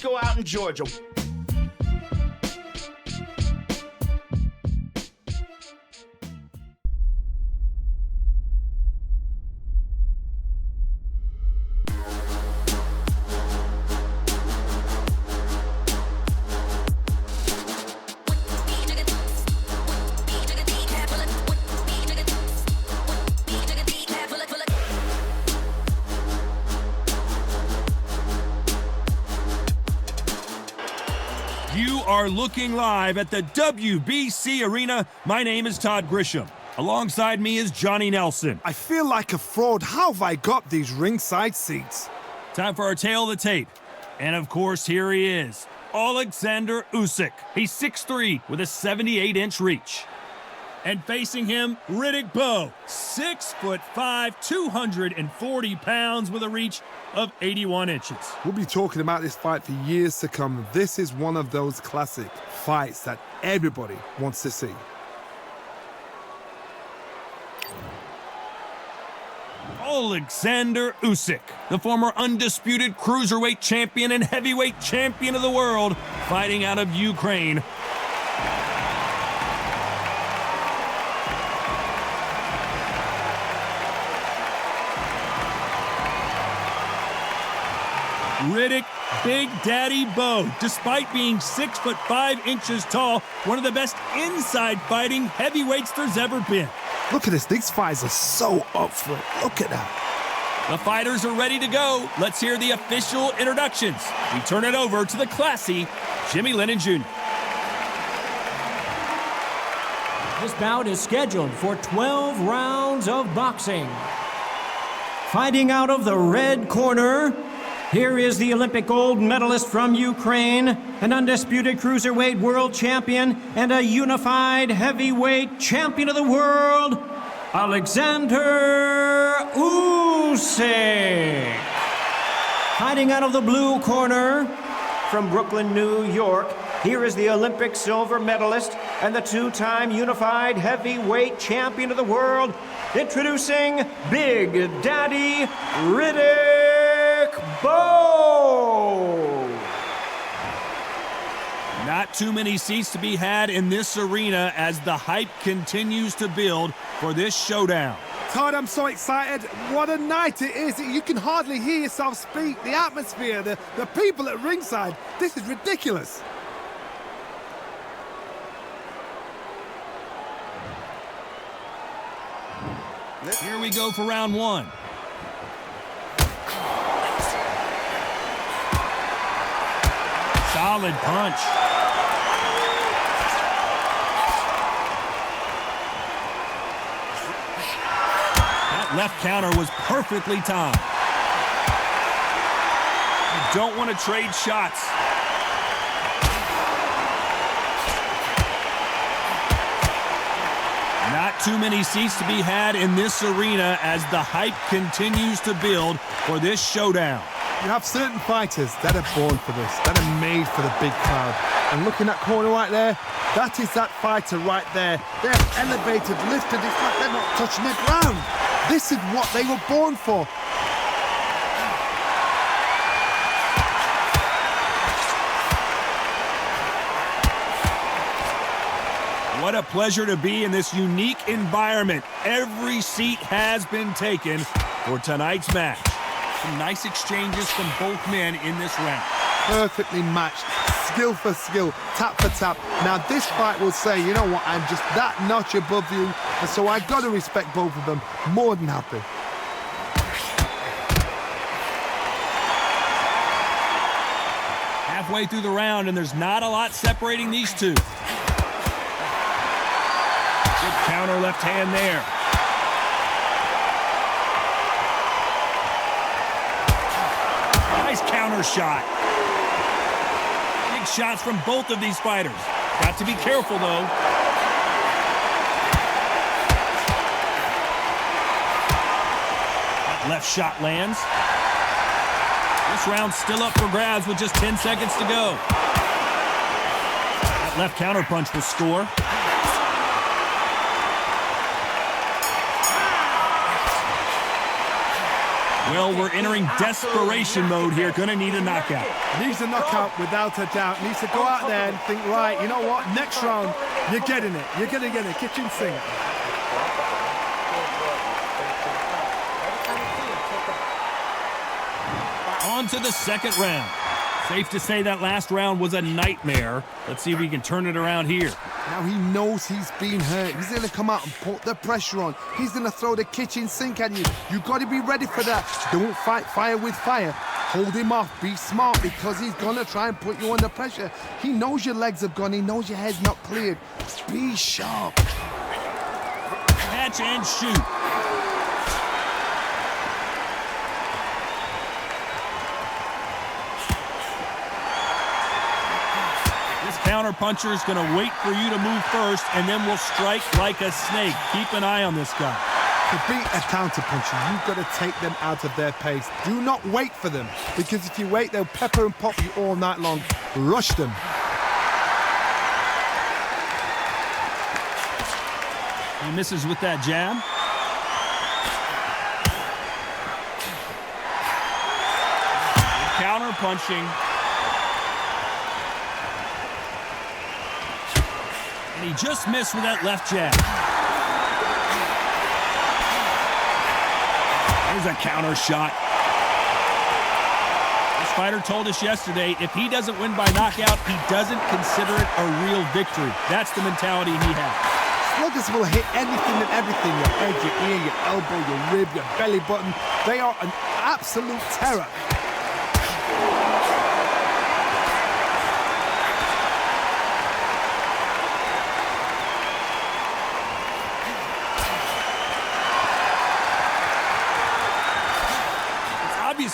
Disco out in Georgia. You are looking live at the WBC Arena. My name is Todd Grisham. Alongside me is Johnny Nelson. I feel like a fraud. How have I got these ringside seats? Time for our tale of the tape. And of course, here he is, Oleksandr Usyk. He's 6'3" with a 78-inch reach. And facing him, Riddick Bowe, 6'5", 240 pounds with a reach of 81 inches. We'll be talking about this fight for years to come. This is one of those classic fights that everybody wants to see. Oleksandr Usyk, the former undisputed cruiserweight champion and heavyweight champion of the world, fighting out of Ukraine. Riddick Big Daddy Bowe, despite being 6'5" tall, one of the best inside fighting heavyweights there's ever been. Look at this. These fighters are so up for it. Look at that. The fighters are ready to go. Let's hear the official introductions. We turn it over to the classy Jimmy Lennon Jr. This bout is scheduled for 12 rounds of boxing. Fighting out of the red corner, here is the Olympic gold medalist from Ukraine, an undisputed cruiserweight world champion, and a unified heavyweight champion of the world, Oleksandr Usyk. Fighting out of the blue corner, from Brooklyn, New York, here is the Olympic silver medalist and the two-time unified heavyweight champion of the world, introducing Big Daddy Riddick Bowe. Not too many seats to be had in this arena as the hype continues to build for this showdown. Todd, I'm so excited. What a night it is. You can hardly hear yourself speak. The atmosphere, the people at ringside. This is ridiculous. Here we go for round one. Solid punch. That left counter was perfectly timed. You don't want to trade shots. Not too many seats to be had in this arena as the hype continues to build for this showdown. You have certain fighters that are born for this, that are made for the big crowd. And looking at corner right there, that is that fighter right there. They're elevated, lifted, it's like they're not touching the ground. This is what they were born for. What a pleasure to be in this unique environment. Every seat has been taken for tonight's match. Some nice exchanges from both men in this round. Perfectly matched, skill for skill, tap for tap. Now this fight will say, you know what, I'm just that notch above you, and so I got to respect both of them. More than happy. Halfway through the round, and there's not a lot separating these two. Good counter left hand there. Nice counter shot. Big shots from both of these fighters. Got to be careful, though. That left shot lands. This round's still up for grabs with just 10 seconds to go. That left counter punch will score. Well, we're entering desperation mode here. Gonna need a knockout. Needs a knockout without a doubt. Needs to go out there and think, right, you know what? Next round, you're getting it. You're going to get a kitchen sink. On to the second round. Safe to say that last round was a nightmare. Let's see if we can turn it around here. Now he knows he's been hurt. He's going to come out and put the pressure on. He's going to throw the kitchen sink at you. You've got to be ready for that. Don't fight fire with fire. Hold him off. Be smart because he's going to try and put you under pressure. He knows your legs have gone. He knows your head's not cleared. Be sharp. Catch and shoot. Counter-puncher is going to wait for you to move first, and then will strike like a snake. Keep an eye on this guy. To beat a counter-puncher, you've got to take them out of their pace. Do not wait for them, because if you wait, they'll pepper and pop you all night long. Rush them. He misses with that jab. Counter-punching. And he just missed with that left jab. There's a counter shot. This fighter told us yesterday, if he doesn't win by knockout, he doesn't consider it a real victory. That's the mentality he has. Sluggers will hit anything and everything. Your head, your ear, your elbow, your rib, your belly button. They are an absolute terror.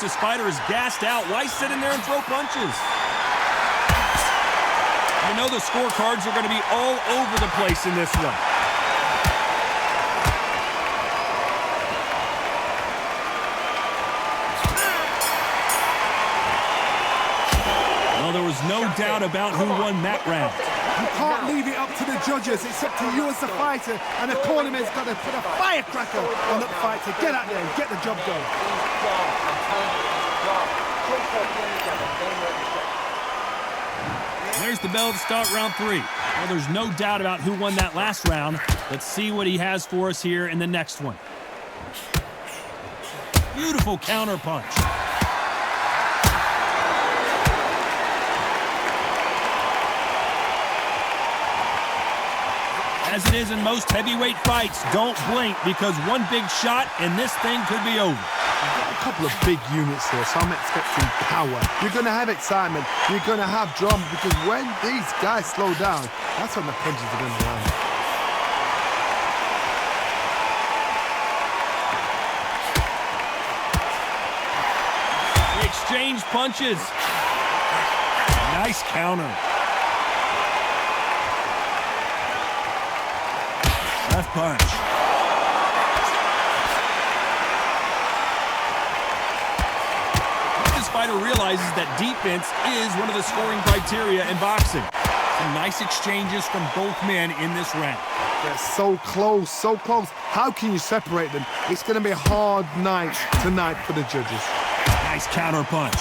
This fighter is gassed out. Why sit in there and throw punches? You know the scorecards are going to be all over the place in this one. Well, there was no doubt about who won that round. You can't leave it up to the judges. It's up to you as the fighter, and the cornerman's got to put a firecracker on that fight to get out there and get the job done. There's the bell to start round 3. Well, there's no doubt about who won that last round. Let's see what he has for us here in the next one. Beautiful counter punch. As it is in most heavyweight fights, don't blink because one big shot and this thing could be over. A couple of big units here, so I'm expecting power. You're going to have excitement. You're going to have drama because when these guys slow down, that's when the punches are going to land. They exchange punches. Nice counter. Left punch. This fighter realizes that defense is one of the scoring criteria in boxing. Some nice exchanges from both men in this round. They're so close, so close. How can you separate them? It's going to be a hard night tonight for the judges. Nice counter punch.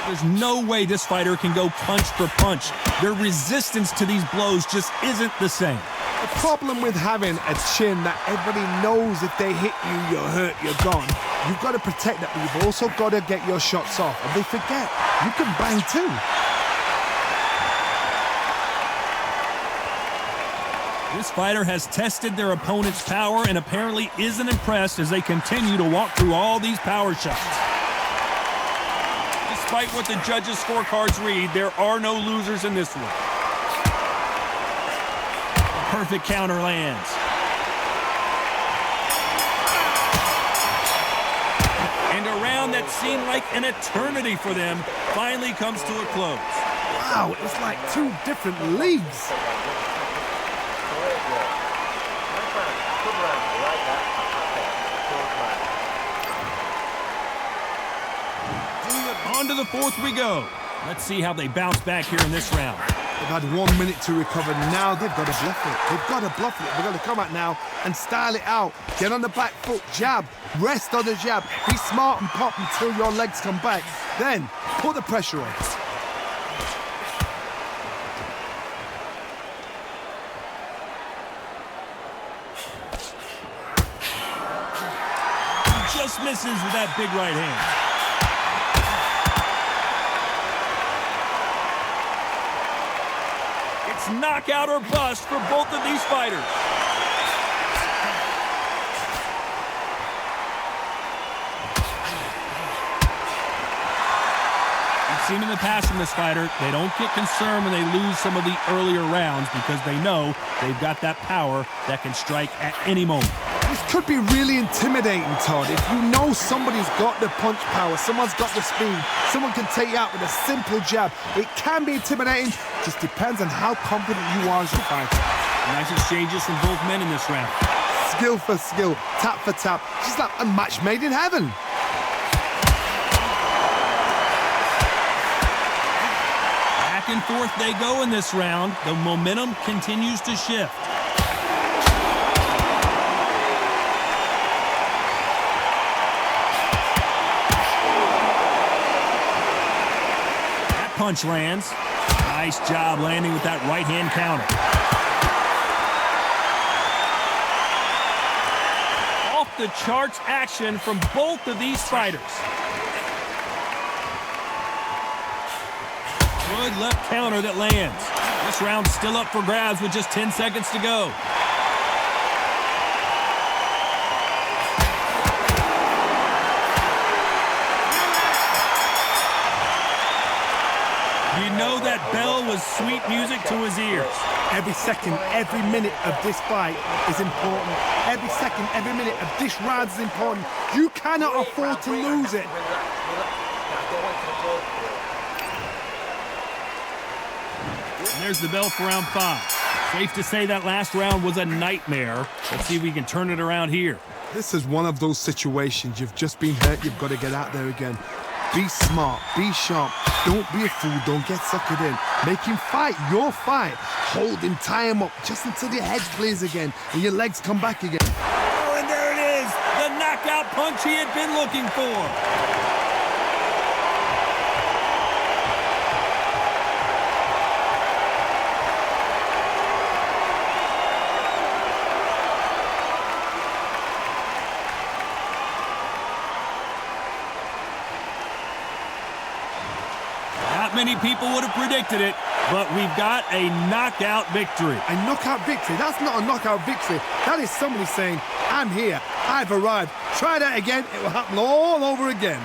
There's no way this fighter can go punch for punch. Their resistance to these blows just isn't the same. The problem with having a chin that everybody knows if they hit you, you're hurt, you're gone. You've got to protect that, but you've also got to get your shots off. And they forget, you can bang too. This fighter has tested their opponent's power and apparently isn't impressed as they continue to walk through all these power shots. Despite what the judges' scorecards read, there are no losers in this one. Perfect counter lands. And a round that seemed like an eternity for them finally comes to a close. Wow, it's like two different leagues. On to the fourth we go. Let's see how they bounce back here in this round. They've had 1 minute to recover. Now they've got to bluff it. They've got to bluff it. They've got to come out now and style it out. Get on the back foot, jab, rest on the jab. Be smart and pop until your legs come back. Then put the pressure on. Just misses with that big right hand. It's knockout or bust for both of these fighters. We've seen in the past from this fighter, they don't get concerned when they lose some of the earlier rounds because they know they've got that power that can strike at any moment. This could be really intimidating, Todd. If you know somebody's got the punch power, someone's got the speed, someone can take you out with a simple jab, it can be intimidating. Just depends on how confident you are as a fighter. Nice exchanges from both men in this round. Skill for skill, tap for tap. Just like a match made in heaven. Back and forth they go in this round. The momentum continues to shift. Punch lands. Nice job landing with that right hand counter. Off the charts action from both of these fighters. Good left counter that lands. This round's still up for grabs with just 10 seconds to go. You know that bell was sweet music to his ears. Every second, every minute of this fight is important. Every second, every minute of this round is important. You cannot afford to lose it. And there's the bell for round 5. Safe to say that last round was a nightmare. Let's see if we can turn it around here. This is one of those situations. You've just been hurt. You've got to get out there again. Be smart. Be sharp. Don't be a fool. Don't get suckered in. Make him fight your fight. Hold him, tie him up just until your head clears again and your legs come back again. Oh, and there it is. The knockout punch he had been looking for. Many people would have predicted it, but we've got a knockout victory. A knockout victory? That's not a knockout victory. That is somebody saying, I'm here, I've arrived. Try that again, it will happen all over again.